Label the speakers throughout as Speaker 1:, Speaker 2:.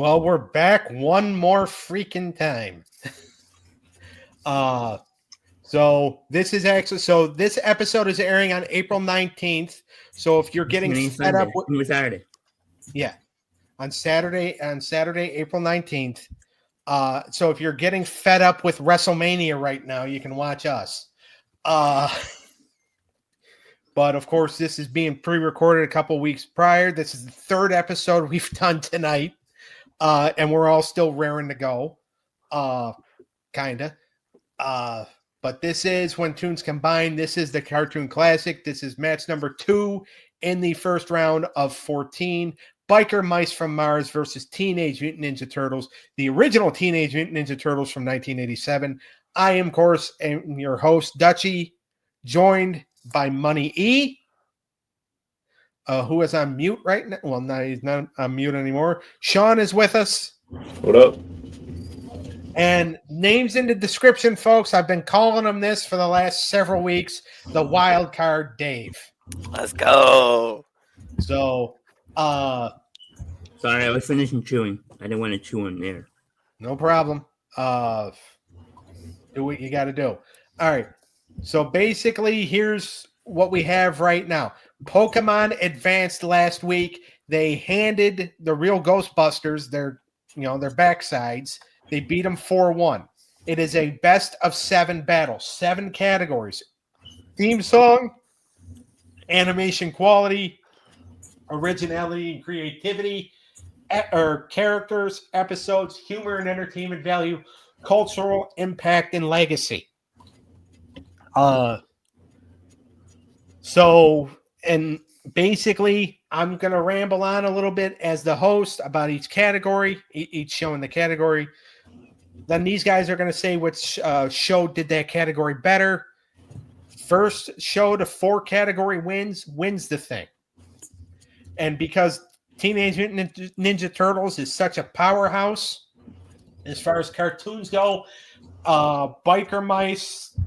Speaker 1: Well, we're back one more freaking time. So this episode is airing on April 19th. So if you're getting fed up with
Speaker 2: Saturday.
Speaker 1: Yeah. On Saturday, April 19th. So if you're getting fed up with WrestleMania right now, you can watch us. But of course, this is being pre-recorded a couple weeks prior. This is the third episode we've done tonight. And we're all still raring to go. Kinda. But this is When Tunes Combine. This is the Cartoon Classic. This is match number 2 in the first round of 14. Biker Mice from Mars versus Teenage Mutant Ninja Turtles, the original Teenage Mutant Ninja Turtles from 1987. I am, of course, your host, Dutchie, joined by Money E, who is on mute right now. Well, no, he's not on mute anymore. Sean is with us.
Speaker 3: What up?
Speaker 1: And names in the description, folks. I've been calling him this for the last several weeks. The Wild Card Dave.
Speaker 4: Let's go.
Speaker 1: So,
Speaker 2: sorry, I was finishing chewing. I didn't want to chew in there.
Speaker 1: No problem. Do what you got to do. All right. So basically, here's what we have right now. Pokemon advanced last week. They handed the real Ghostbusters their backsides. They beat them 4-1. It is a best of 7 battle, 7 categories: theme song, animation quality, originality and creativity, or characters, episodes, humor and entertainment value, cultural impact, and legacy. And basically, I'm going to ramble on a little bit as the host about each category, each show in the category. Then these guys are going to say which show did that category better. First show to 4 category wins the thing. And because Teenage Mutant Ninja Turtles is such a powerhouse as far as cartoons go, Biker Mice,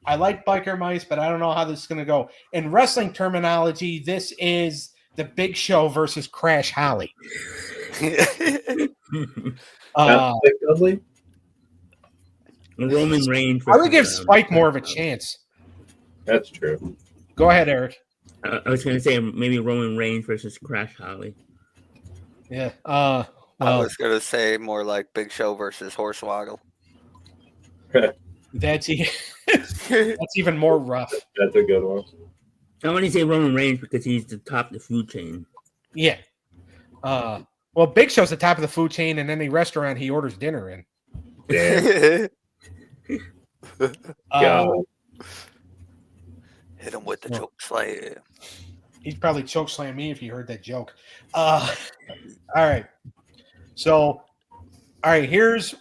Speaker 1: I like Biker Mice, but I don't know how this is going to go. In wrestling terminology, this is the Big Show versus Crash Holly.
Speaker 3: Dudley?
Speaker 2: Roman Reigns.
Speaker 1: I would give Spike more of a chance.
Speaker 3: That's true.
Speaker 1: Go ahead, Eric.
Speaker 2: I was going to say maybe Roman Reigns versus Crash Holly.
Speaker 1: Yeah.
Speaker 4: I was going to say more like Big Show versus Hornswoggle.
Speaker 1: That's even more rough.
Speaker 3: That's a good one.
Speaker 2: I want to say Roman Reigns because he's the top of the food chain.
Speaker 1: Yeah. Well, Big Show's the top of the food chain in any restaurant he orders dinner in.
Speaker 3: Yeah.
Speaker 4: Hit him with the choke slam.
Speaker 1: He'd probably choke slam me if he heard that joke. All right. So, here's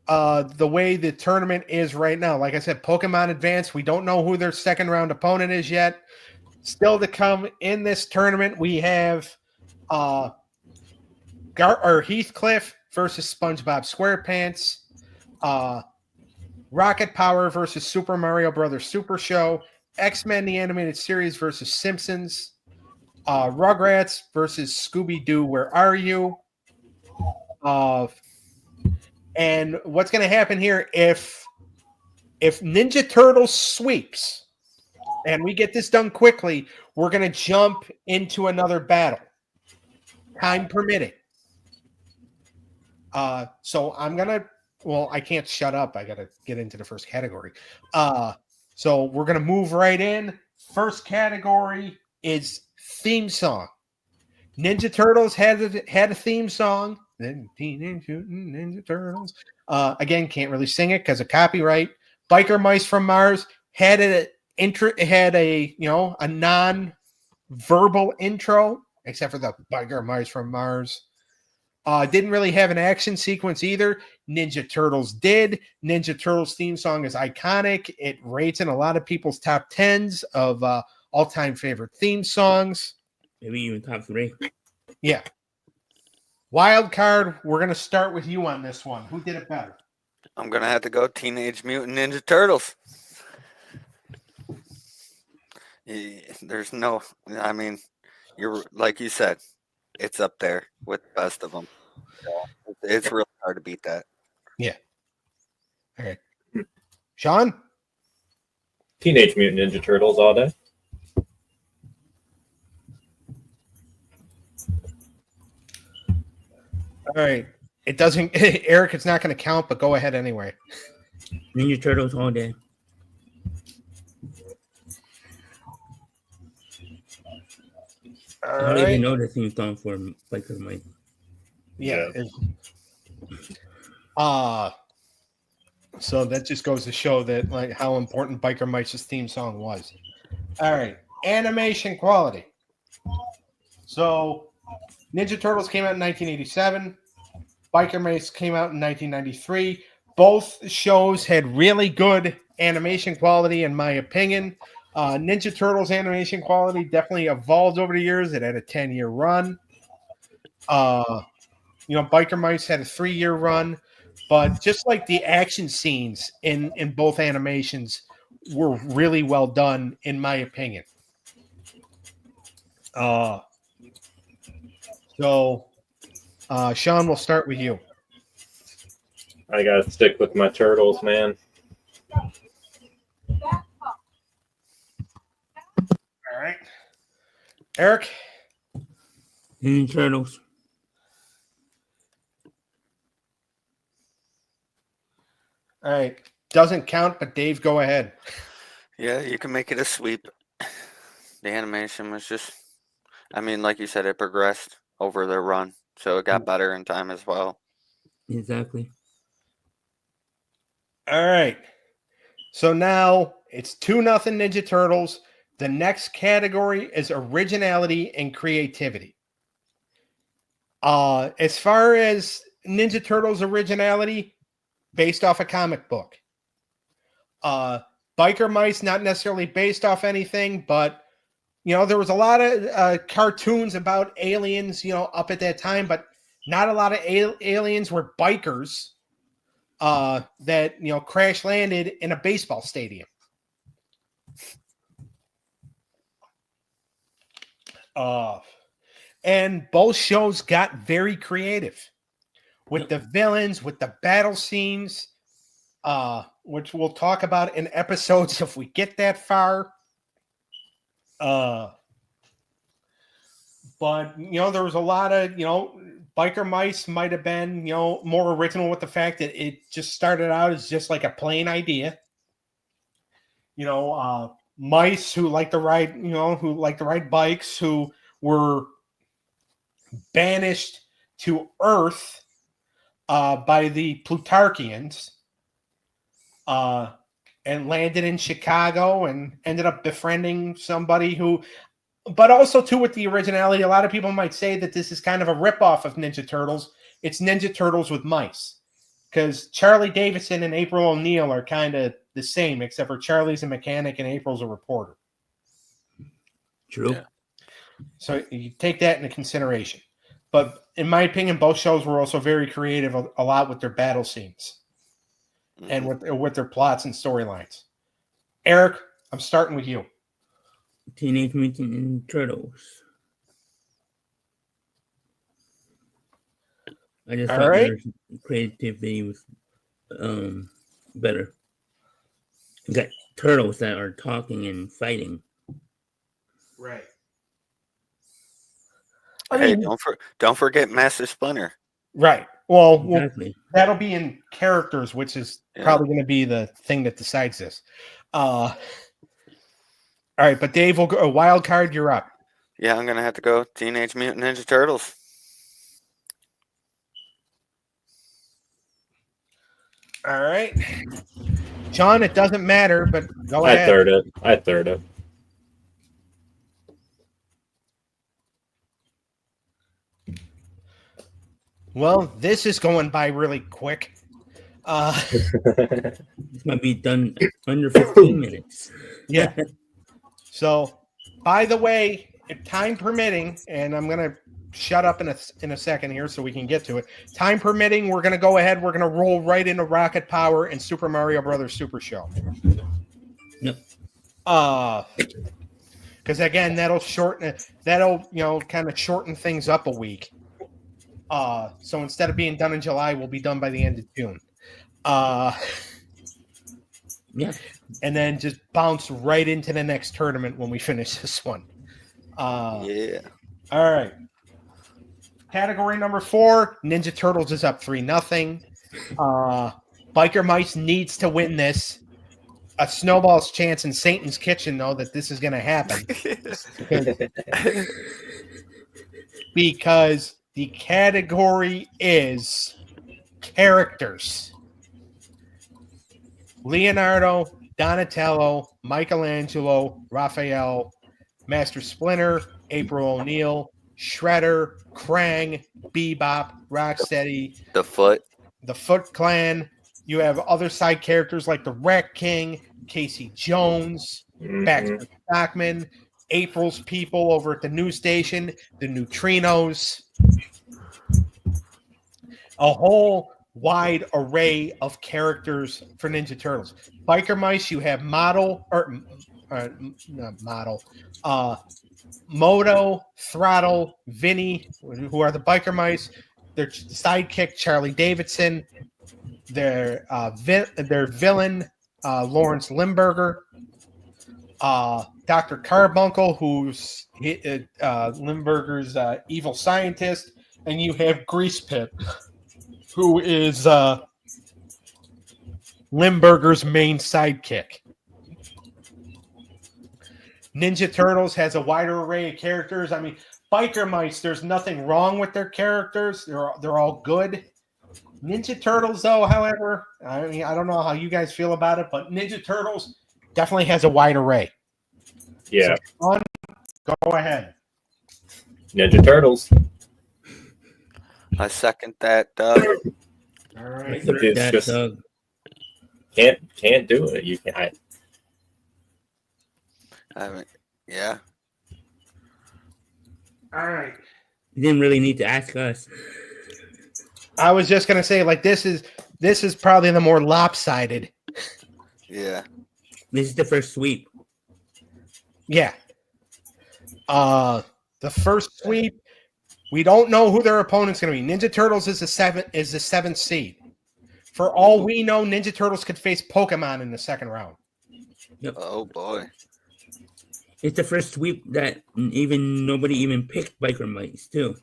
Speaker 1: the way the tournament is right now. Like I said, Pokemon Advance. We don't know who their second round opponent is yet. Still to come in this tournament, we have Heathcliff versus SpongeBob SquarePants. Rocket Power versus Super Mario Brothers Super Show. X-Men the Animated Series versus Simpsons. Rugrats versus Scooby-Doo, Where Are You? And what's going to happen here if Ninja Turtles sweeps and we get this done quickly, we're going to jump into another battle, time permitting. So I'm going to, I can't shut up. I got to get into the first category. So we're going to move right in. First category is theme song. Ninja Turtles had a theme song. Then Teenage Mutant Ninja Turtles. Again, can't really sing it because of copyright. Biker Mice from Mars had a non-verbal intro, except for the Biker Mice from Mars. Didn't really have an action sequence either. Ninja Turtles did. Ninja Turtles theme song is iconic. It rates in a lot of people's top 10s of all-time favorite theme songs.
Speaker 2: Maybe even top 3.
Speaker 1: Yeah. Wild card, we're going to start with you on this one. Who did it better?
Speaker 4: I'm going to have to go Teenage Mutant Ninja Turtles. There's no, you're like you said, it's up there with the best of them. It's really hard to beat that.
Speaker 1: All right. Sean?
Speaker 3: Teenage Mutant Ninja Turtles all day.
Speaker 1: All right. It doesn't, Eric, it's not going to count, but go ahead anyway.
Speaker 2: Ninja Turtles all day.
Speaker 1: All
Speaker 2: I don't
Speaker 1: right.
Speaker 2: even know the theme song for Biker Mike.
Speaker 1: Yeah. So that just goes to show that like how important Biker Mice's theme song was. All right. Animation quality. So Ninja Turtles came out in 1987. Biker Mice came out in 1993. Both shows had really good animation quality, in my opinion. Ninja Turtles animation quality definitely evolved over the years. It had a 10-year run. Biker Mice had a 3-year run. But just like the action scenes in both animations were really well done, in my opinion. So, Sean, we'll start with you.
Speaker 3: I gotta stick with my turtles, man.
Speaker 1: All right. Eric?
Speaker 2: Ninja Turtles.
Speaker 1: All right. Doesn't count, but Dave, go ahead.
Speaker 4: Yeah, you can make it a sweep. The animation was just, I mean, like you said, it progressed over the run, so it got better in time as well.
Speaker 2: Exactly.
Speaker 1: All right. So now it's 2-0 Ninja Turtles. The next category is originality and creativity. As far as Ninja Turtles originality, based off a comic book. Biker Mice, not necessarily based off anything, but there was a lot of cartoons about aliens, up at that time, but not a lot of aliens were bikers that crash landed in a baseball stadium. And both shows got very creative with the villains, with the battle scenes, which we'll talk about in episodes if we get that far. But there was a lot of Biker Mice might have been more original with the fact that it just started out as just like a plain idea. Mice who like to ride bikes, who were banished to Earth by the Plutarchians, and landed in Chicago and ended up befriending somebody who, but also too with the originality, a lot of people might say that this is kind of a ripoff of Ninja Turtles. It's Ninja Turtles with mice, because Charlie Davidson and April O'Neil are kind of the same, except for Charlie's a mechanic and April's a reporter.
Speaker 2: True.
Speaker 4: Yeah.
Speaker 1: So you take that into consideration. But in my opinion, both shows were also very creative, a lot with their battle scenes and with their plots and storylines. Eric, I'm starting with you.
Speaker 2: Teenage Mutant Ninja Turtles. I just
Speaker 1: All
Speaker 2: thought
Speaker 1: right.
Speaker 2: their creativity was better. You got turtles that are talking and fighting.
Speaker 1: Right.
Speaker 4: Hey, don't forget Master Splinter.
Speaker 1: Right. Well,
Speaker 2: Exactly.
Speaker 1: that'll be in characters, which is probably going to be the thing that decides this. All right, but Dave will go. A wild card, you're up.
Speaker 4: Yeah, I'm gonna have to go Teenage Mutant Ninja Turtles.
Speaker 1: All right, Sean. It doesn't matter, but go
Speaker 3: I
Speaker 1: ahead.
Speaker 3: third it.
Speaker 1: Well, this is going by really quick.
Speaker 2: This might be done under 15 minutes.
Speaker 1: Yeah. So, by the way, if time permitting, and I'm going to shut up in a second here so we can get to it. Time permitting, we're going to go ahead. We're going to roll right into Rocket Power and Super Mario Brothers Super Show.
Speaker 2: Yep.
Speaker 1: Because again, that'll kind of shorten things up a week. So instead of being done in July, we'll be done by the end of June.
Speaker 2: Yeah.
Speaker 1: And then just bounce right into the next tournament when we finish this one.
Speaker 4: Yeah.
Speaker 1: All right. Category number 4, Ninja Turtles is up 3-0. Biker Mice needs to win this. A snowball's chance in Satan's kitchen, though, that this is going to happen. Because the category is characters. Leonardo, Donatello, Michelangelo, Raphael, Master Splinter, April O'Neil, Shredder, Krang, Bebop, Rocksteady,
Speaker 4: The Foot.
Speaker 1: the Foot Clan. You have other side characters like the Rat King, Casey Jones, Baxter Stockman, April's people over at the news station, the Neutrinos. A whole wide array of characters for Ninja Turtles. Biker Mice, you have Moto, Throttle, Vinny, who are the Biker Mice. Their sidekick, Charlie Davidson. Their villain, Lawrence Limburger. Dr. Carbuncle, who's Limburger's evil scientist. And you have Grease Pit, who is Limburger's main sidekick. Ninja Turtles has a wider array of characters. I mean, Biker Mice, there's nothing wrong with their characters. They're all good. Ninja Turtles, though, however, I mean, I don't know how you guys feel about it, but Ninja Turtles definitely has a wide array.
Speaker 3: Yeah.
Speaker 1: So, Sean, go ahead.
Speaker 3: Ninja Turtles.
Speaker 4: I second that, Doug.
Speaker 1: All
Speaker 2: I
Speaker 1: right.
Speaker 2: third
Speaker 3: It's
Speaker 2: that,
Speaker 3: just-
Speaker 2: Doug.
Speaker 3: Can't do it. You can't.
Speaker 4: I mean, yeah.
Speaker 1: All right.
Speaker 2: You didn't really need to ask us.
Speaker 1: I was just gonna say, like, this is probably the more lopsided.
Speaker 4: Yeah.
Speaker 2: This is the first sweep.
Speaker 1: Yeah. The first sweep, we don't know who their opponent's going to be. Ninja Turtles is the seventh seed. For all we know, Ninja Turtles could face Pokemon in the second round.
Speaker 4: Oh boy.
Speaker 2: It's the first sweep that nobody even picked Biker Mice too.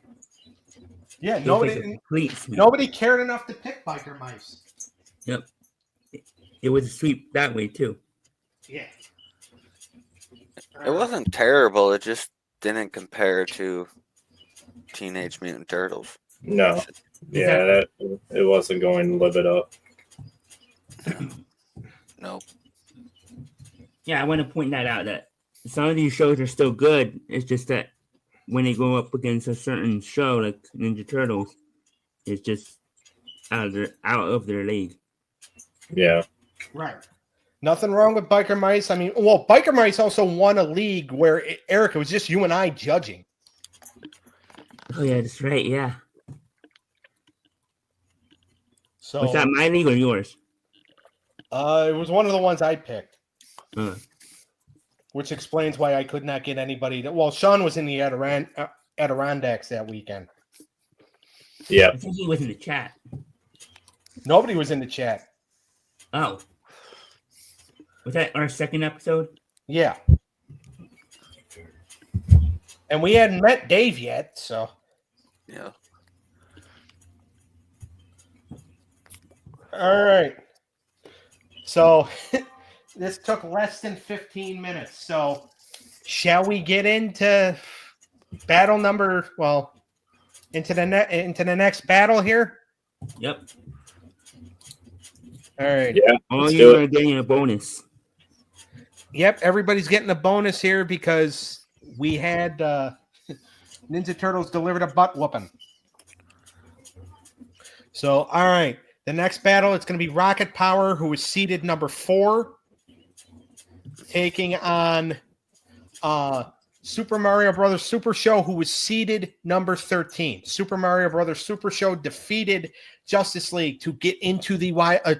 Speaker 1: Yeah,
Speaker 2: It was like a complete sweep.
Speaker 1: nobody cared enough to pick Biker Mice.
Speaker 2: Yep. It was a sweep that way too.
Speaker 1: Yeah.
Speaker 4: It wasn't terrible. It just didn't compare to Teenage Mutant Turtles.
Speaker 3: No. Yeah, it wasn't going to live it up.
Speaker 4: Nope.
Speaker 2: Yeah, I want to point that out that some of these shows are still good. It's just that when they go up against a certain show like Ninja Turtles, it's just out of their league.
Speaker 3: Yeah.
Speaker 1: Right. Nothing wrong with Biker Mice. I mean, well, Biker Mice also won a league where, Eric, it was just you and I judging.
Speaker 2: Oh yeah, that's right. Yeah.
Speaker 1: So
Speaker 2: Was that my league or yours?
Speaker 1: it was one of the ones I picked,
Speaker 2: Uh,
Speaker 1: which explains why I could not get anybody to. Well, Sean was in the Adirondacks that weekend.
Speaker 3: Yeah.
Speaker 2: I think he was in the chat.
Speaker 1: Nobody was in the chat.
Speaker 2: Oh. Was that our second episode?
Speaker 1: Yeah. And we hadn't met Dave yet, so.
Speaker 4: Yeah.
Speaker 1: All right. So this took less than 15 minutes. So shall we get into battle number, into the next battle here?
Speaker 2: Yep.
Speaker 1: All right.
Speaker 3: Yeah.
Speaker 2: All
Speaker 3: Let's
Speaker 2: you
Speaker 3: do
Speaker 2: are
Speaker 3: it.
Speaker 2: getting a bonus.
Speaker 1: Yep, everybody's getting a bonus here because we had Ninja Turtles delivered a butt whooping. So, all right. The next battle, it's going to be Rocket Power, who is seeded number 4, taking on Super Mario Brothers Super Show, who was seeded number 13. Super Mario Brothers Super Show defeated Justice League to get into the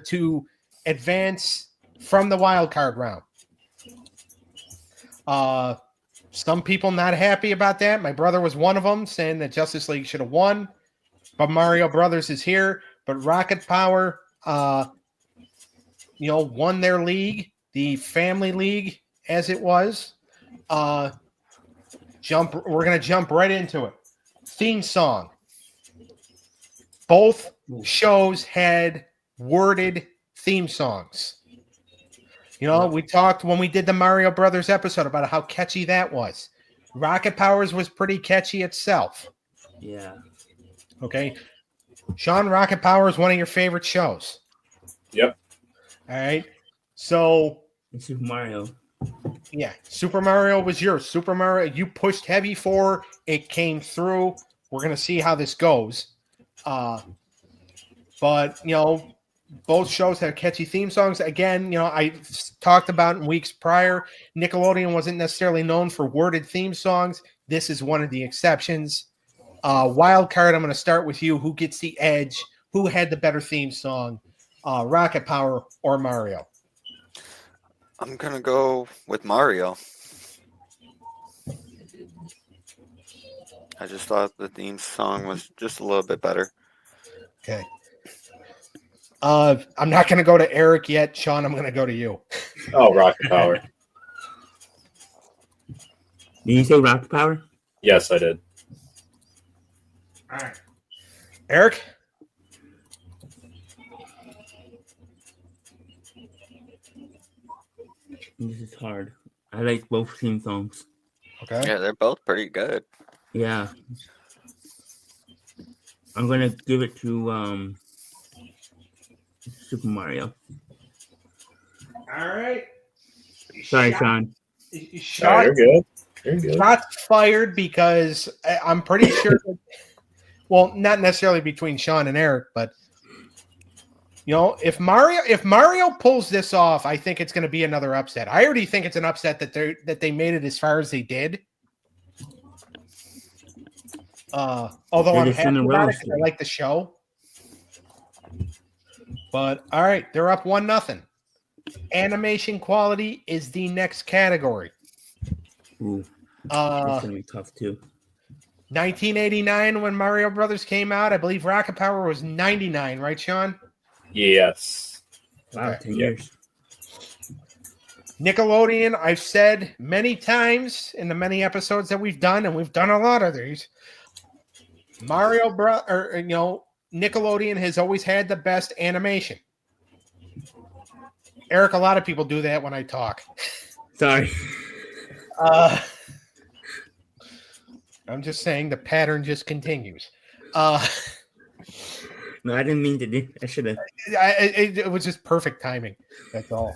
Speaker 1: to advance from the wild card round. Some people not happy about that. My brother was one of them, saying that Justice League should have won. but Mario Brothers is here. But Rocket Power, won their league, the family league, as it was. We're gonna jump right into it. Theme song. Both shows had worded theme songs. We talked when we did the Mario Brothers episode about how catchy that was. Rocket Powers was pretty catchy itself.
Speaker 2: Yeah.
Speaker 1: Okay. Sean, Rocket Power is one of your favorite shows.
Speaker 3: Yep.
Speaker 1: All right. So
Speaker 2: And Super Mario.
Speaker 1: yeah, Super Mario was yours. Super Mario, you pushed heavy for. It came through. We're gonna see how this goes. But both shows have catchy theme songs. Again, I talked about in weeks prior, Nickelodeon wasn't necessarily known for worded theme songs. This is one of the exceptions. Wild card, I'm going to start with you. Who gets the edge? Who had the better theme song? Rocket Power or Mario?
Speaker 4: I'm gonna go with Mario. I just thought the theme song was just a little bit better.
Speaker 1: Okay. I'm not going to go to Eric yet. Sean, I'm going to go to you.
Speaker 3: Oh, Rocket Power.
Speaker 2: Did you say Rocket Power?
Speaker 3: Yes, I did.
Speaker 1: All right. Eric?
Speaker 2: This is hard. I like both theme songs.
Speaker 1: Okay.
Speaker 4: Yeah, they're both pretty good.
Speaker 2: Yeah. I'm gonna give it to Super Mario.
Speaker 1: All right.
Speaker 2: Sorry, Sean.
Speaker 3: Oh, you're good. You're good.
Speaker 1: Shots fired because I'm pretty sure that, well, not necessarily between Sean and Eric, but if Mario pulls this off, I think it's going to be another upset. I already think it's an upset that they made it as far as they did. Although
Speaker 2: They're
Speaker 1: I'm
Speaker 2: just
Speaker 1: happy
Speaker 2: in a
Speaker 1: about
Speaker 2: row
Speaker 1: it 'cause I like the show. But all right, they're up 1-0. Animation quality is the next category.
Speaker 2: Ooh, that's gonna be tough too.
Speaker 1: 1989 when Mario Brothers came out, I believe Rocket Power was 99, right, Sean?
Speaker 3: Yes.
Speaker 2: Wow,
Speaker 1: Okay.
Speaker 2: 10 years.
Speaker 1: Nickelodeon, I've said many times in the many episodes that we've done, and we've done a lot of these. Nickelodeon has always had the best animation. Eric, a lot of people do that when I talk.
Speaker 2: Sorry.
Speaker 1: I'm just saying the pattern just continues.
Speaker 2: No, I didn't mean to do. I should have.
Speaker 1: It was just perfect timing. That's all.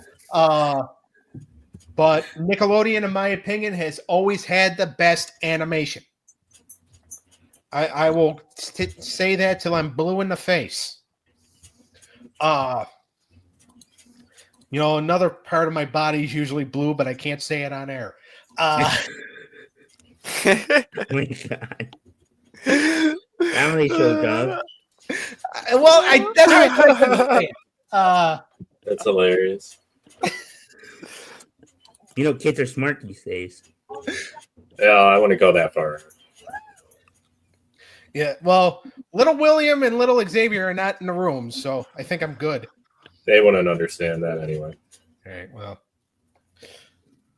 Speaker 1: But Nickelodeon, in my opinion, has always had the best animation. I will say that till I'm blue in the face. Another part of my body is usually blue, but I can't say it on air.
Speaker 2: Oh my God. Family show, dog.
Speaker 1: Well, that's what I couldn't say.
Speaker 3: That's hilarious.
Speaker 2: Kids are smart these days.
Speaker 3: Yeah, I wouldn't go that far.
Speaker 1: Yeah, well, little William and little Xavier are not in the room, so I think I'm good.
Speaker 3: They wouldn't understand that anyway.
Speaker 1: All right,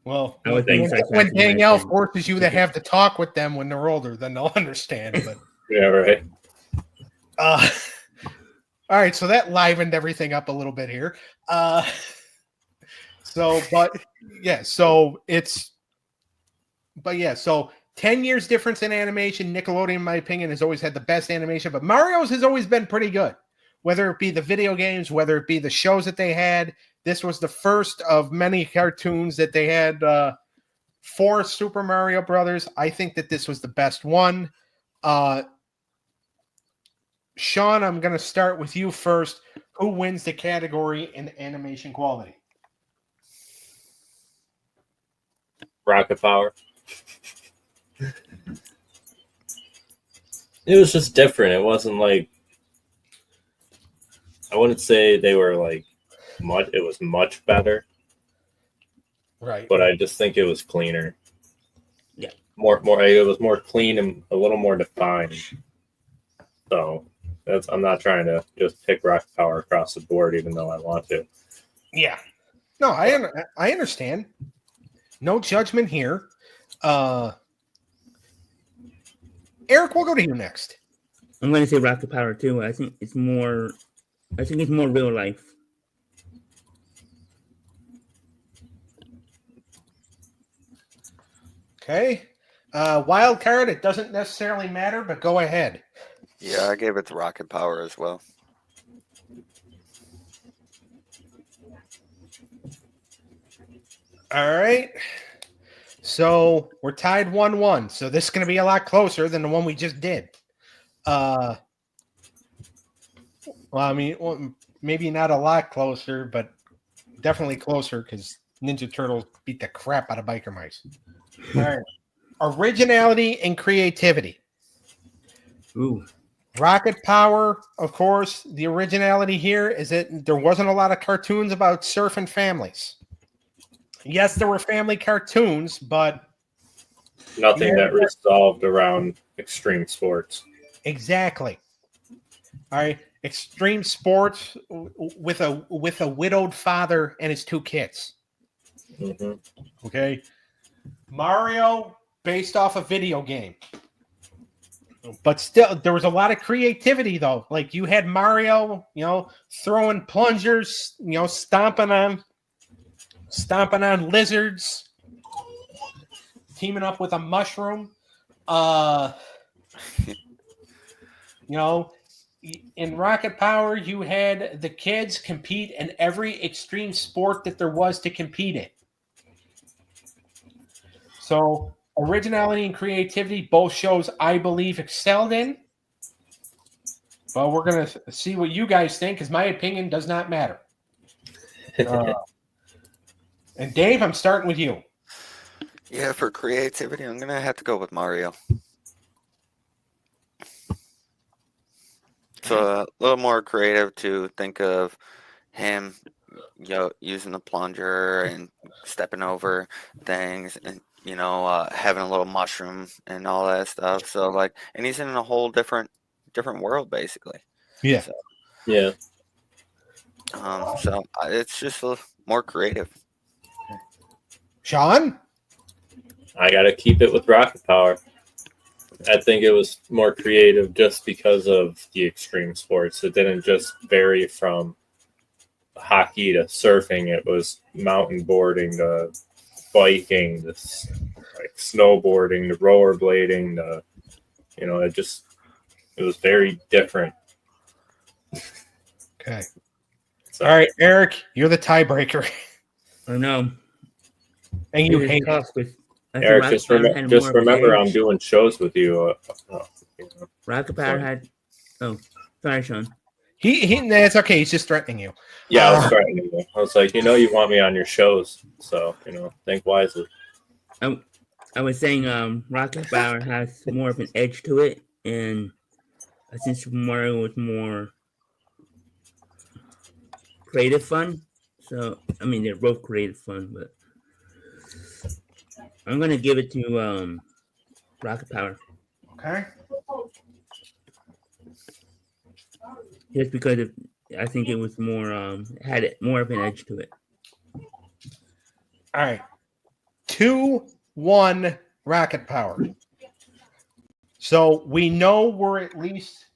Speaker 1: well,
Speaker 2: I would think
Speaker 1: when Danielle forces you to have to talk with them when they're older, then they'll understand. But
Speaker 3: Yeah, right.
Speaker 1: all right, so that livened everything up a little bit here. So 10 years difference in animation. Nickelodeon, in my opinion, has always had the best animation, but Mario's has always been pretty good. Whether it be the video games, whether it be the shows that they had, this was the first of many cartoons that they had for Super Mario Brothers. I think that this was the best one. Sean, I'm going to start with you first. Who wins the category in animation quality?
Speaker 3: Rocket Power. It was just different. It wasn't like, I wouldn't say they were like much. It was much better,
Speaker 1: Right.
Speaker 3: but I just think it was cleaner.
Speaker 2: Yeah.
Speaker 3: More. It was more clean and a little more defined. So I'm not trying to just pick Rocket Power across the board, even though I want to.
Speaker 1: Yeah. No, I understand. No judgment here. Eric, we'll go to you next.
Speaker 2: I'm going to say Rocket Power too. I think it's more real life.
Speaker 1: Okay. Wild card, it doesn't necessarily matter, but go ahead.
Speaker 4: Yeah, I gave it to Rocket Power as well.
Speaker 1: All right. So we're tied 1-1. So this is going to be a lot closer than the one we just did. Well, I mean, maybe not a lot closer, but definitely closer because Ninja Turtles beat the crap out of biker mice. All right. Originality and creativity.
Speaker 2: Ooh.
Speaker 1: Rocket Power, of course, the originality here is that there wasn't a lot of cartoons about surfing families. Yes, there were family cartoons, but
Speaker 3: Nothing that resolved around extreme sports.
Speaker 1: exactly. All right, extreme sports with a widowed father and his 2 kids.
Speaker 3: Mm-hmm.
Speaker 1: Okay, Mario based off a video game, but still there was a lot of creativity though. Like you had Mario, throwing plungers, stomping on lizards, teaming up with a mushroom. In Rocket Power, you had the kids compete in every extreme sport that there was to compete in. So originality and creativity, both shows, I believe, excelled in. But we're going to see what you guys think, because my opinion does not matter. And Dave, I'm starting with you.
Speaker 4: Yeah, for creativity, I'm gonna have to go with Mario. So a little more creative to think of him, using the plunger and stepping over things, and having a little mushroom and all that stuff. So and he's in a whole different world basically.
Speaker 1: Yeah.
Speaker 4: So,
Speaker 3: Yeah.
Speaker 4: so it's just a little more creative.
Speaker 1: Sean?
Speaker 3: I got to keep it with Rocket Power. I think it was more creative just because of the extreme sports. It didn't just vary from hockey to surfing. It was mountain boarding to biking, to snowboarding, to rollerblading, it was very different.
Speaker 1: Okay.
Speaker 3: So,
Speaker 1: All right, Eric, you're the tiebreaker.
Speaker 2: I know.
Speaker 1: And you hate
Speaker 2: it.
Speaker 3: Eric, just remember I'm doing shows with you.
Speaker 2: Rocket Power had. Oh, sorry, Sean.
Speaker 1: It's okay. He's just threatening you.
Speaker 3: Yeah, I was threatening you. I was like, you want me on your shows, so think wisely.
Speaker 2: I was saying, Rocket Power has more of an edge to it, and I think Super Mario was more creative fun. So I mean, they're both creative fun, but I'm gonna give it to Rocket Power.
Speaker 1: Okay.
Speaker 2: Just because I think it was more had more of an edge to it.
Speaker 1: All right. 2-1 Rocket Power. So we know we're at least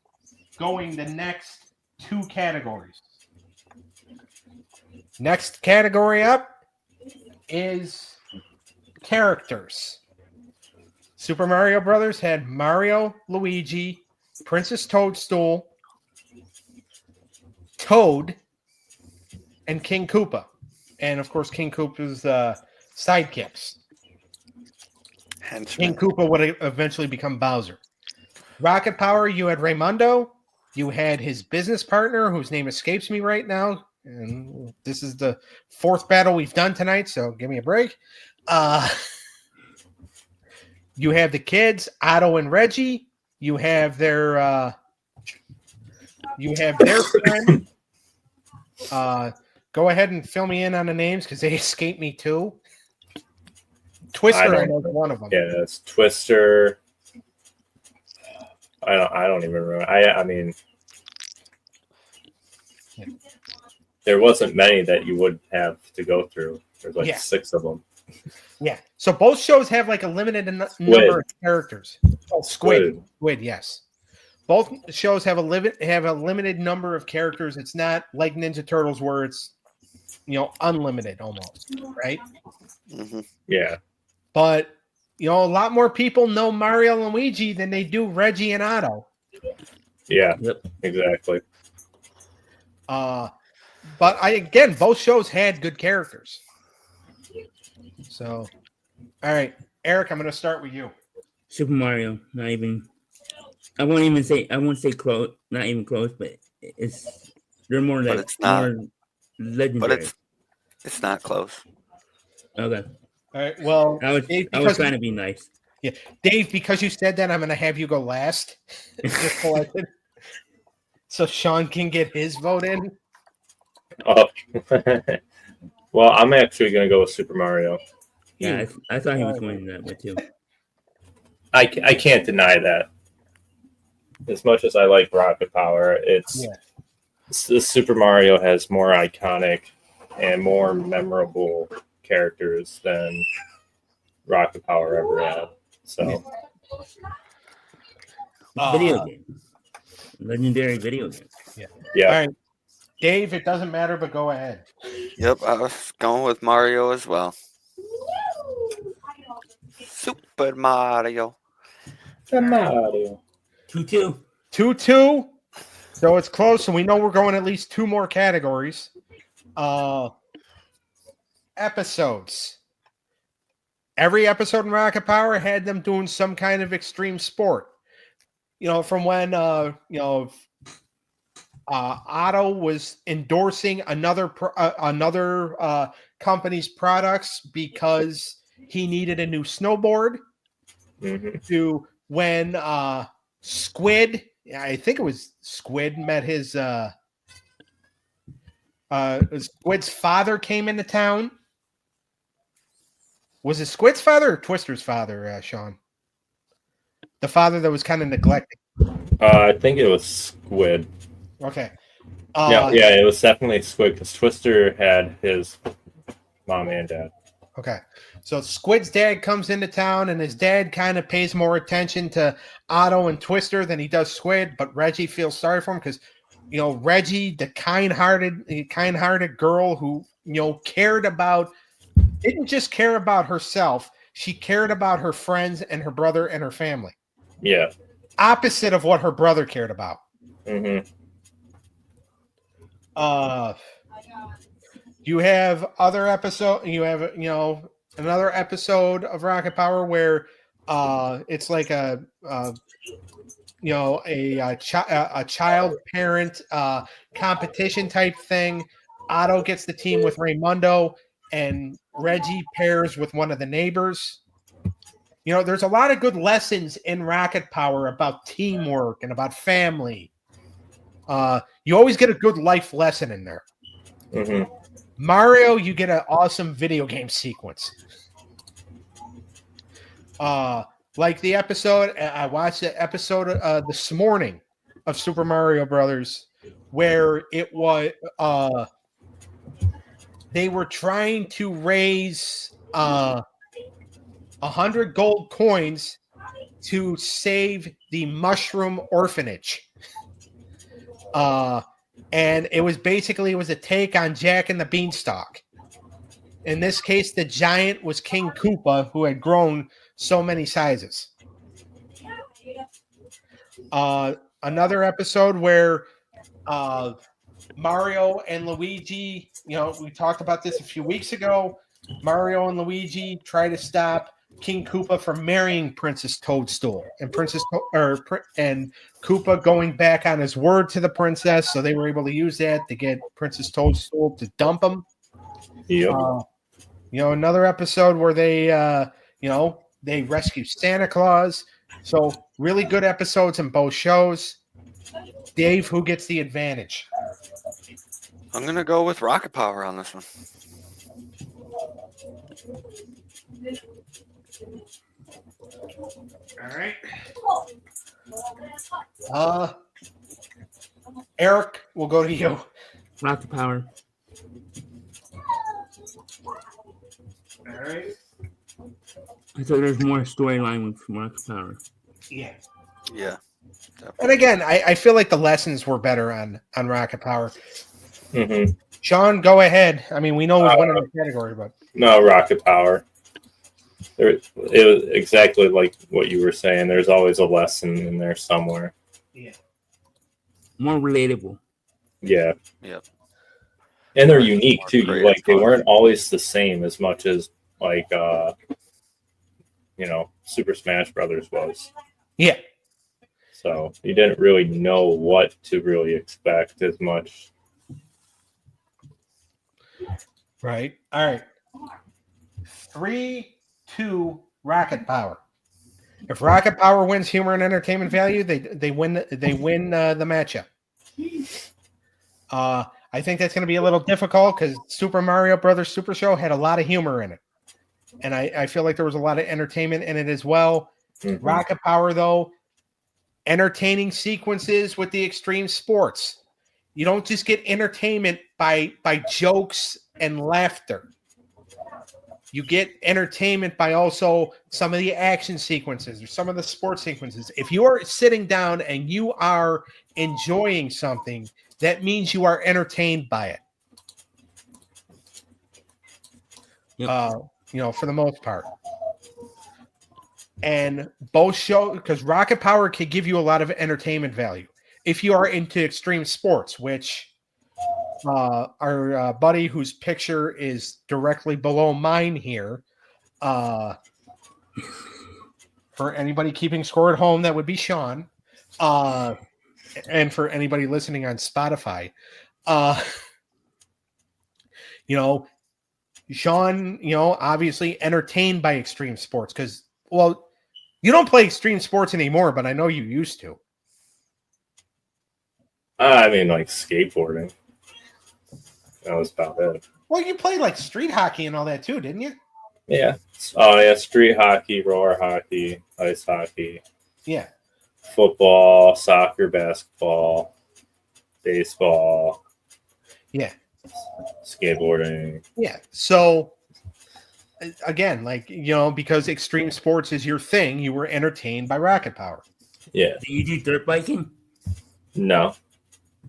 Speaker 1: going the next 2 categories. Next category up is characters. Super Mario Brothers had Mario, Luigi, Princess Toadstool, Toad, and King Koopa. And of course, King Koopa's sidekicks.
Speaker 4: Henchman.
Speaker 1: King Koopa would eventually become Bowser. Rocket Power, you had Raymundo. You had his business partner, whose name escapes me right now. And this is the 4th battle we've done tonight, so give me a break. You have the kids, Otto and Reggie. You have their friend. Go ahead and fill me in on the names because they escape me too. Twister, I know one of them.
Speaker 3: Yeah, it's Twister. I don't even remember. I mean, There wasn't many that you would have to go through. There's like 6 of them.
Speaker 1: Yeah. So both shows have like a limited number of characters. Oh, Squid, yes. Both shows have a limited number of characters. It's not like Ninja Turtles where it's unlimited almost, right?
Speaker 4: Mm-hmm.
Speaker 3: Yeah.
Speaker 1: But a lot more people know Mario and Luigi than they do Reggie and Otto.
Speaker 3: Yeah. Exactly.
Speaker 1: But both shows had good characters. So, all right, Eric, I'm going to start with you.
Speaker 2: Super Mario, not even. I won't say close, not even close, but they're more like more legendary.
Speaker 4: But it's not close.
Speaker 2: Okay.
Speaker 1: All right. Well,
Speaker 2: I was trying to be nice.
Speaker 1: Yeah, Dave, because you said that, I'm going to have you go last, so Sean can get his vote in.
Speaker 3: Oh, well, I'm actually going to go with Super Mario.
Speaker 2: Yeah, I thought he was going that way too.
Speaker 3: I can't deny that. As much as I like Rocket Power, Super Mario has more iconic and more memorable characters than Rocket Power ever had. So,
Speaker 2: video game, legendary video game.
Speaker 3: Yeah.
Speaker 1: All right, Dave. It doesn't matter, but go ahead.
Speaker 4: Yep, I was going with Mario as well. Super Mario.
Speaker 2: 2-2.
Speaker 1: 2-2. So it's close, and we know we're going at least 2 more categories. Episodes. Every episode in Rocket Power had them doing some kind of extreme sport. From when Otto was endorsing another company's products because he needed a new snowboard, to when Squid, I think it was Squid, met his Squid's father came into town. Was it Squid's father or Twister's father, Sean? The father that was kind of neglected.
Speaker 3: I think it was Squid.
Speaker 1: Okay.
Speaker 3: Yeah, it was definitely Squid because Twister had his mom and dad.
Speaker 1: Okay. So Squid's dad comes into town, and his dad kind of pays more attention to Otto and Twister than he does Squid, but Reggie feels sorry for him because, Reggie, the kind-hearted girl who, didn't just care about herself. She cared about her friends and her brother and her family.
Speaker 3: Yeah.
Speaker 1: Opposite of what her brother cared about. You have other episode. You have another episode of Rocket Power where it's like a child parent competition type thing. Otto gets the team with Raymundo, and Reggie pairs with one of the neighbors. There's a lot of good lessons in Rocket Power about teamwork and about family. You always get a good life lesson in there. Mario, you get an awesome video game sequence. Like the episode, I watched the episode this morning of Super Mario Brothers, where it was they were trying to raise 100 gold coins to save the Mushroom Orphanage. And it was a take on Jack and the Beanstalk. In this case, the giant was King Koopa, who had grown so many sizes. Another episode where Mario and Luigi, we talked about this a few weeks ago. Mario and Luigi try to stop King Koopa from marrying Princess Toadstool, and and Koopa going back on his word to the princess, so they were able to use that to get Princess Toadstool to dump him.
Speaker 3: Yep.
Speaker 1: Another episode where they they rescue Santa Claus. So really good episodes in both shows. Dave, who gets the advantage?
Speaker 4: I'm gonna go with Rocket Power on this one.
Speaker 1: All right. Eric, we'll go to you.
Speaker 2: Rocket Power.
Speaker 1: All right.
Speaker 2: I thought there's more storyline with Rocket Power.
Speaker 1: Yeah.
Speaker 4: Yeah.
Speaker 1: And again, I feel like the lessons were better on Rocket Power.
Speaker 3: Mm-hmm.
Speaker 1: Sean, go ahead. I mean, we know who's winning the category, but
Speaker 3: No, Rocket Power. It was exactly like what you were saying. There's always a lesson in there somewhere.
Speaker 1: yeah.
Speaker 2: More relatable.
Speaker 3: Yeah.
Speaker 4: Yep.
Speaker 3: And they're
Speaker 4: More
Speaker 3: unique too.
Speaker 4: creative
Speaker 3: Like they
Speaker 4: thought.
Speaker 3: weren't always the same as much as like Super Smash Brothers was.
Speaker 1: Yeah.
Speaker 3: So you didn't really know what to really expect as much.
Speaker 1: Right. All right. 3-2 Rocket Power. If Rocket Power wins humor and entertainment value, they win the matchup. I think that's going to be a little difficult because Super Mario Brothers Super Show had a lot of humor in it, and I feel like there was a lot of entertainment in it as well.
Speaker 3: Mm-hmm.
Speaker 1: Rocket Power, though, entertaining sequences with the extreme sports. You don't just get entertainment by jokes and laughter. You get entertainment by also some of the action sequences or some of the sports sequences. If you are sitting down and you are enjoying something, that means you are entertained by it.
Speaker 2: Yep.
Speaker 1: For the most part. And both show, because Rocket Power can give you a lot of entertainment value if you are into extreme sports, which our buddy whose picture is directly below mine here, for anybody keeping score at home, that would be Sean, and for anybody listening on Spotify, Sean, obviously entertained by extreme sports because, well, you don't play extreme sports anymore, but I know you used to.
Speaker 3: I mean, like skateboarding. That was about it.
Speaker 1: Well, you played like street hockey and all that too, didn't you?
Speaker 3: Yeah. Oh, yeah. Street hockey, roller hockey, ice hockey,
Speaker 1: Yeah.
Speaker 3: football, soccer, basketball, baseball.
Speaker 1: Yeah.
Speaker 3: Skateboarding.
Speaker 1: Yeah. So, again, because extreme sports is your thing, you were entertained by Rocket Power.
Speaker 3: Yeah.
Speaker 2: Do you do dirt biking?
Speaker 3: No.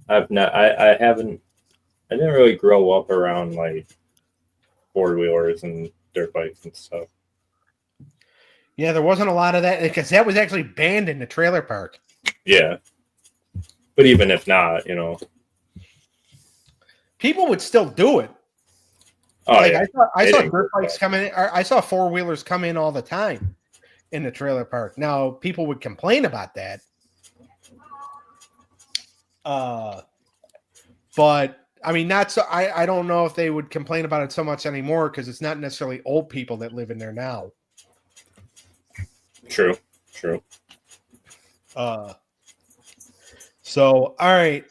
Speaker 3: I've not. I haven't. I didn't really grow up around like four-wheelers and dirt bikes and stuff.
Speaker 1: Yeah, there wasn't a lot of that because that was actually banned in the trailer park.
Speaker 3: Yeah. But even if not,
Speaker 1: people would still do it.
Speaker 3: Oh, yeah.
Speaker 1: I saw dirt bikes come in. I saw four-wheelers come in all the time in the trailer park. Now, people would complain about that. But I mean, not so. I don't know if they would complain about it so much anymore because it's not necessarily old people that live in there now.
Speaker 3: True.
Speaker 1: So, all right,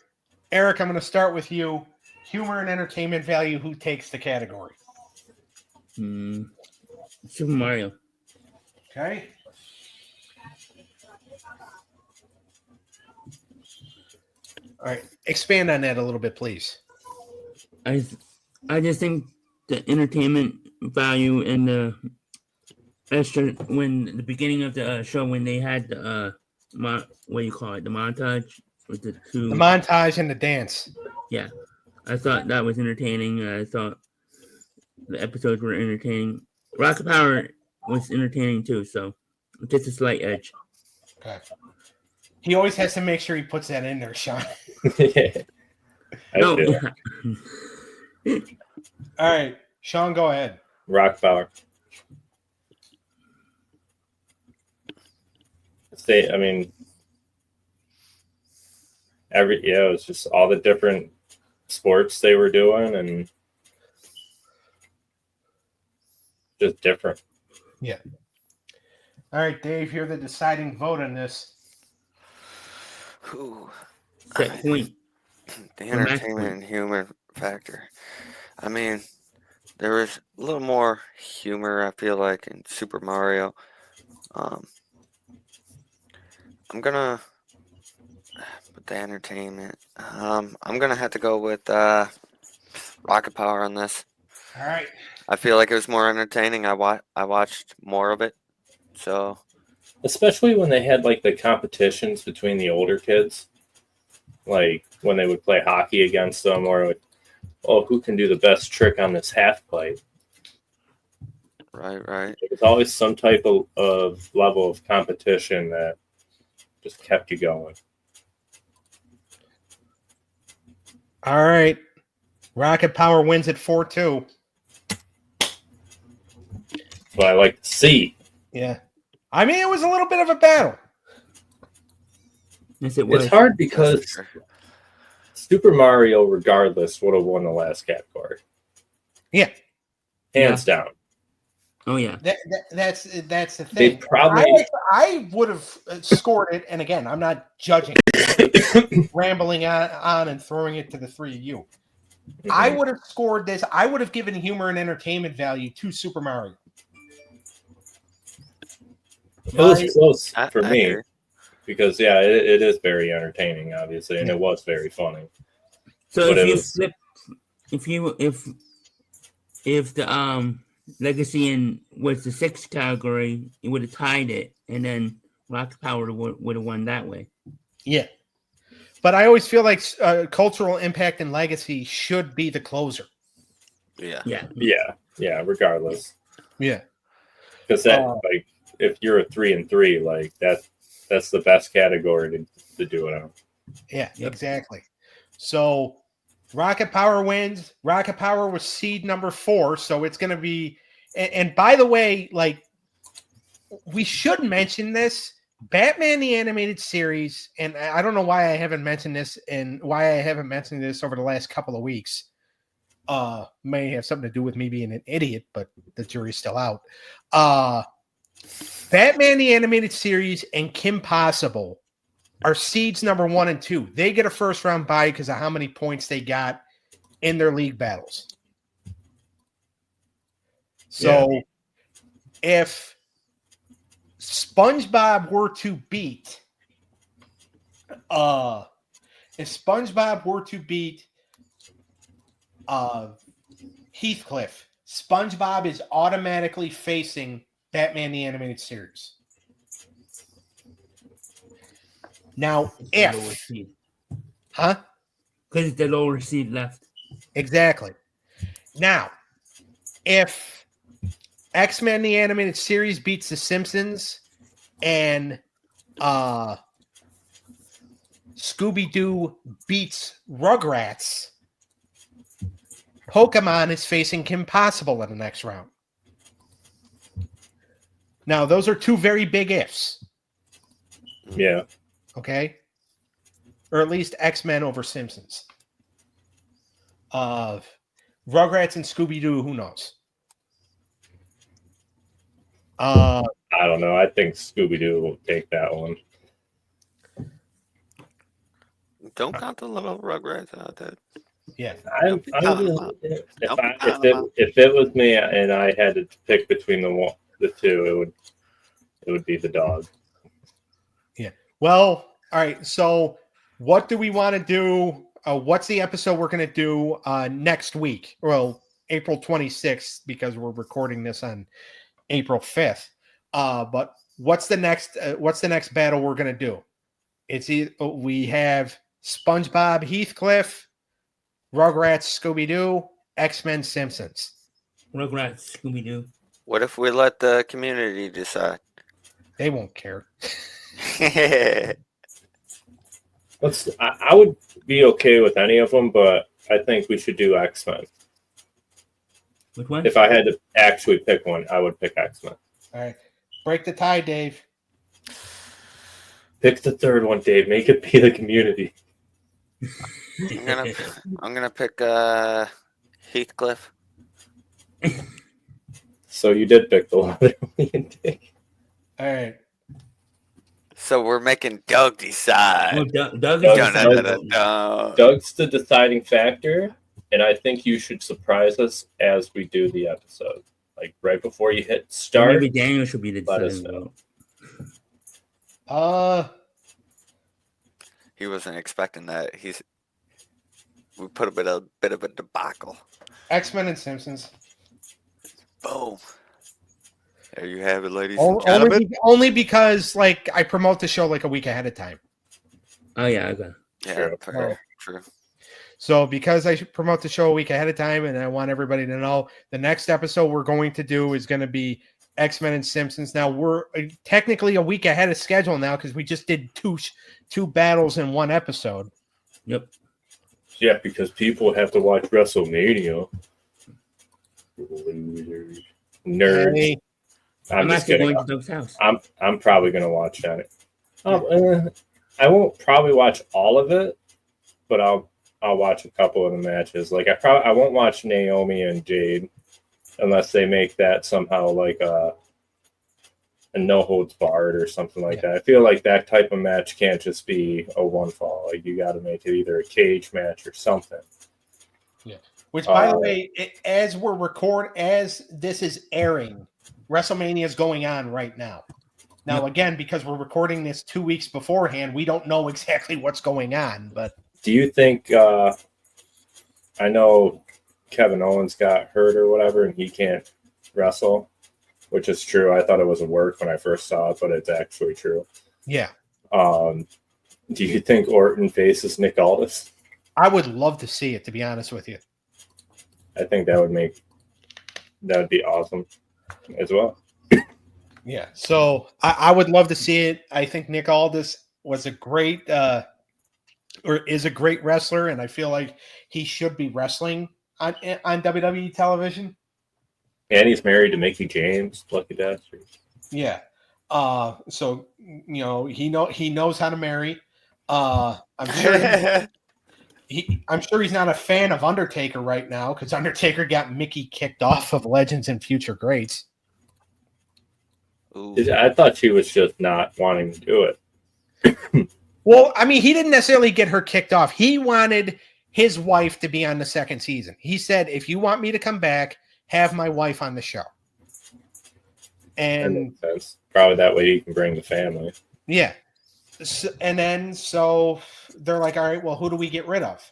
Speaker 1: Eric, I'm going to start with you. Humor and entertainment value. Who takes the category?
Speaker 2: Super Mario.
Speaker 1: Okay. All right. Expand on that a little bit, please.
Speaker 2: I just think the entertainment value and the extra when the beginning of the show when they had the what do you call it, the montage with the two.
Speaker 1: The montage and the dance.
Speaker 2: Yeah, I thought that was entertaining. I thought the episodes were entertaining. Rocket Power was entertaining too, so just a slight edge.
Speaker 1: Okay. He always has to make sure he puts that in there, Sean.
Speaker 3: Yeah.
Speaker 2: No.
Speaker 1: All right, Sean, go ahead.
Speaker 3: Rock Power. I mean, it was just all the different sports they were doing and just different.
Speaker 1: Yeah. All right, Dave, you're the deciding vote on this.
Speaker 4: Ooh.
Speaker 2: Set point.
Speaker 4: The entertainment and humor factor. I mean, there was a little more humor, I feel like, in Super Mario. I'm gonna put the entertainment. I'm gonna have to go with Rocket Power on this.
Speaker 1: All right.
Speaker 4: I feel like it was more entertaining. I watched more of it. So
Speaker 3: Especially when they had like the competitions between the older kids, like when they would play hockey against them, or who can do the best trick on this half pipe?
Speaker 4: right.
Speaker 3: There was always some type of level of competition that just kept you going.
Speaker 1: All right. Rocket Power wins at 4-2.
Speaker 3: But I like to see.
Speaker 1: Yeah. I mean, it was a little bit of a battle.
Speaker 2: Yes, it was.
Speaker 3: It's hard
Speaker 4: That's
Speaker 3: because
Speaker 4: for sure.
Speaker 3: Super Mario, regardless, would have won the last category.
Speaker 1: Yeah.
Speaker 3: Hands down.
Speaker 2: Oh yeah.
Speaker 1: That's the
Speaker 3: They
Speaker 1: thing.
Speaker 3: probably
Speaker 1: I would have scored it, and again, I'm not judging, rambling on and throwing it to the three of you. I would have scored this. I would have given humor and entertainment value to Super Mario.
Speaker 3: It was close for
Speaker 4: I
Speaker 3: me
Speaker 4: agree.
Speaker 3: because it is very entertaining, obviously, and it was very funny.
Speaker 2: So
Speaker 3: But
Speaker 2: if
Speaker 3: it
Speaker 2: you
Speaker 3: was-
Speaker 2: flip, if the Legacy and was the sixth category, it would have tied it, and then Rocket Power would have won that way.
Speaker 1: Yeah. But I always feel like cultural impact and legacy should be the closer.
Speaker 4: Yeah.
Speaker 3: Yeah, regardless.
Speaker 1: Yeah.
Speaker 3: Because like if you're a 3-3, like that's the best category to do it on.
Speaker 1: Yeah, exactly. So Rocket Power wins. Rocket Power was seed number 4, so it's going to be. And by the way, like we should mention this: Batman the Animated Series, and I don't know why I haven't mentioned this and why I haven't mentioned this over the last couple of weeks. May have something to do with me being an idiot, but the jury's still out. Batman the Animated Series and Kim Possible are seeds number 1 and 2. They get a first round bye because of how many points they got in their league battles. So if SpongeBob were to beat Heathcliff, SpongeBob is automatically facing Batman the Animated Series. Now, if
Speaker 2: because it's the lower seed left.
Speaker 1: Exactly. Now, if X-Men the Animated Series beats The Simpsons and Scooby-Doo beats Rugrats, Pokemon is facing Kim Possible in the next round. Now, those are two very big ifs.
Speaker 3: Yeah.
Speaker 1: Okay? Or at least X-Men over Simpsons. Rugrats and Scooby-Doo, who knows?
Speaker 3: I don't know. I think Scooby-Doo will take that one.
Speaker 4: Don't count the little Rugrats out there.
Speaker 1: Yeah.
Speaker 3: If it was me and I had to pick between the two, it would be the dog.
Speaker 1: Yeah. Well, all right. So what do we want to do? What's the episode we're going to do next week? Well, April 26th, because we're recording this on April 5th. But what's the next battle we're going to do? We have SpongeBob, Heathcliff, Rugrats, Scooby-Doo, X-Men, Simpsons.
Speaker 2: Rugrats, Scooby-Doo.
Speaker 4: What if we let the community decide?
Speaker 1: They won't care.
Speaker 3: I would be okay with any of them, but I think we should do X-Men.
Speaker 2: Which one?
Speaker 3: If I had to actually pick one, I would pick X-Men.
Speaker 1: All right. Break the tie, Dave.
Speaker 3: Pick the third one, Dave. Make it be the community.
Speaker 4: I'm gonna pick Heathcliff.
Speaker 3: So you did pick the one that we can take.
Speaker 1: All right.
Speaker 4: So we're making Doug decide.
Speaker 2: Oh, Doug is
Speaker 3: Doug's the deciding factor, and I think you should surprise us as we do the episode. Like right before you hit start.
Speaker 2: Maybe Daniel should be the
Speaker 3: Let us
Speaker 2: deciding
Speaker 3: know.
Speaker 2: vote.
Speaker 4: he wasn't expecting that. We put a bit of a debacle.
Speaker 1: X-Men and Simpsons.
Speaker 4: Boom. There you have it, ladies and gentlemen.
Speaker 1: Only because like I promote the show like a week ahead of time.
Speaker 2: Oh yeah, okay.
Speaker 4: Yeah,
Speaker 1: True.
Speaker 4: true.
Speaker 1: So because I promote the show a week ahead of time, and I want everybody to know, the next episode we're going to do is going to be X-Men and Simpsons. Now we're technically a week ahead of schedule now because we just did two battles in one episode.
Speaker 2: Yep.
Speaker 3: Yeah, because people have to watch WrestleMania. Losers. Nerds.
Speaker 1: Hey,
Speaker 3: I'm just
Speaker 2: actually
Speaker 3: kidding.
Speaker 2: going to Doug's house.
Speaker 3: I'm probably gonna watch that. I won't probably watch all of it, but I'll watch a couple of the matches. Like I won't watch Naomi and Jade unless they make that somehow like a no holds barred or something like that. I feel like that type of match can't just be a one fall. Like you got to make it either a cage match or something.
Speaker 1: Yeah. Which, by the way, as this is airing, WrestleMania is going on right now. Now, again, because we're recording this 2 weeks beforehand, we don't know exactly what's going on. But
Speaker 3: do you think? I know Kevin Owens got hurt or whatever, and he can't wrestle, which is true. I thought it was a work when I first saw it, but it's actually true.
Speaker 1: Yeah.
Speaker 3: Do you think Orton faces Nick Aldis?
Speaker 1: I would love to see it, to be honest with you.
Speaker 3: I think that would be awesome as well.
Speaker 1: Yeah. So I would love to see it. I think Nick Aldis was a great is a great wrestler, and I feel like he should be wrestling on WWE television.
Speaker 3: And he's married to Mickey James, lucky bastard.
Speaker 1: Yeah. So he knows how to marry. I'm sure I'm sure he's not a fan of Undertaker right now because Undertaker got Mickey kicked off of Legends and Future Greats.
Speaker 4: Ooh.
Speaker 3: I thought she was just not wanting to do it.
Speaker 1: Well, I mean, he didn't necessarily get her kicked off. He wanted his wife to be on the second season. He said, if you want me to come back, have my wife on the show.
Speaker 3: That
Speaker 1: And
Speaker 3: makes sense. Probably that way you can bring the family.
Speaker 1: yeah. So they're like, all right, well, who do we get rid of?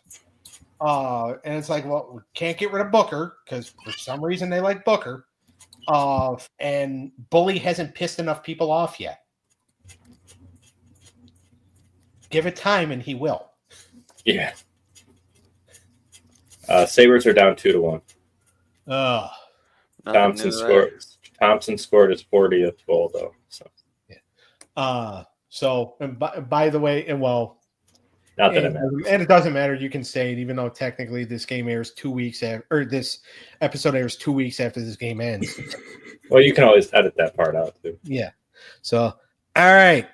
Speaker 1: And it's like, well, we can't get rid of Booker because for some reason they like Booker. And Bully hasn't pissed enough people off yet. Give it time and he will.
Speaker 3: Yeah. Sabres are down 2-1. Thompson scored his 40th goal though. So.
Speaker 1: And by the way, not that it matters. And it doesn't matter. You can say it, even though technically this game airs 2 weeks after, or this episode airs 2 weeks after this game ends.
Speaker 3: Well, you can always edit that part out too.
Speaker 1: Yeah. So, all right.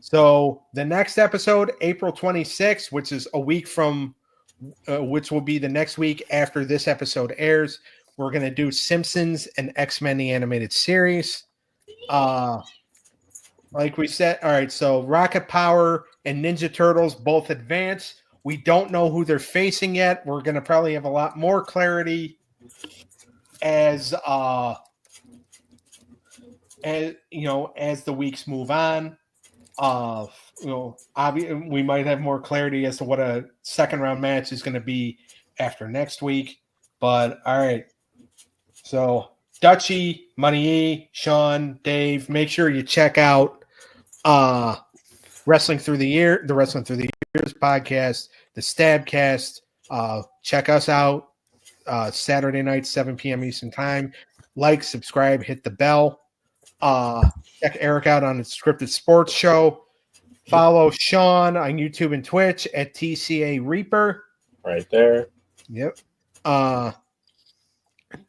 Speaker 1: So the next episode, April 26th, which is a week from, which will be the next week after this episode airs, we're going to do Simpsons and X-Men the Animated Series. Like we said, all right, so Rocket Power and Ninja Turtles both advance. We don't know who they're facing yet. We're going to probably have a lot more clarity as the weeks move on. We might have more clarity as to what a second round match is going to be after next week. But all right, so Dutchie, Money E, Sean, Dave, make sure you check out Wrestling Through the Years podcast, the Stabcast. Check us out Saturday night, 7 p.m. Eastern Time. Like, subscribe, hit the bell. Check Eric out on the Scripted Sports Show. Follow Sean on YouTube and Twitch at TCA Reaper.
Speaker 3: Right there.
Speaker 1: Yep.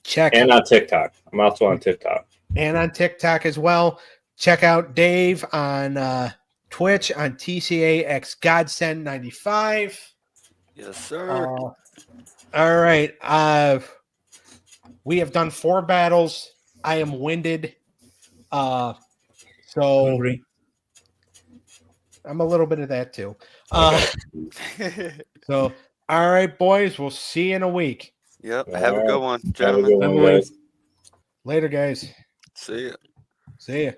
Speaker 3: Check and on TikTok. I'm also on TikTok.
Speaker 1: And on TikTok as well. Check out Dave on Twitch on TCAX Godsend 95.
Speaker 4: Yes, sir.
Speaker 1: All right. We have done 4 battles. I am winded. So
Speaker 2: Hungry.
Speaker 1: I'm a little bit of that too. So, all right, boys. We'll see you in a week.
Speaker 4: Yep. Have a good one, gentlemen.
Speaker 3: Have a good one, guys.
Speaker 1: Later, guys.
Speaker 4: See ya.
Speaker 1: See ya.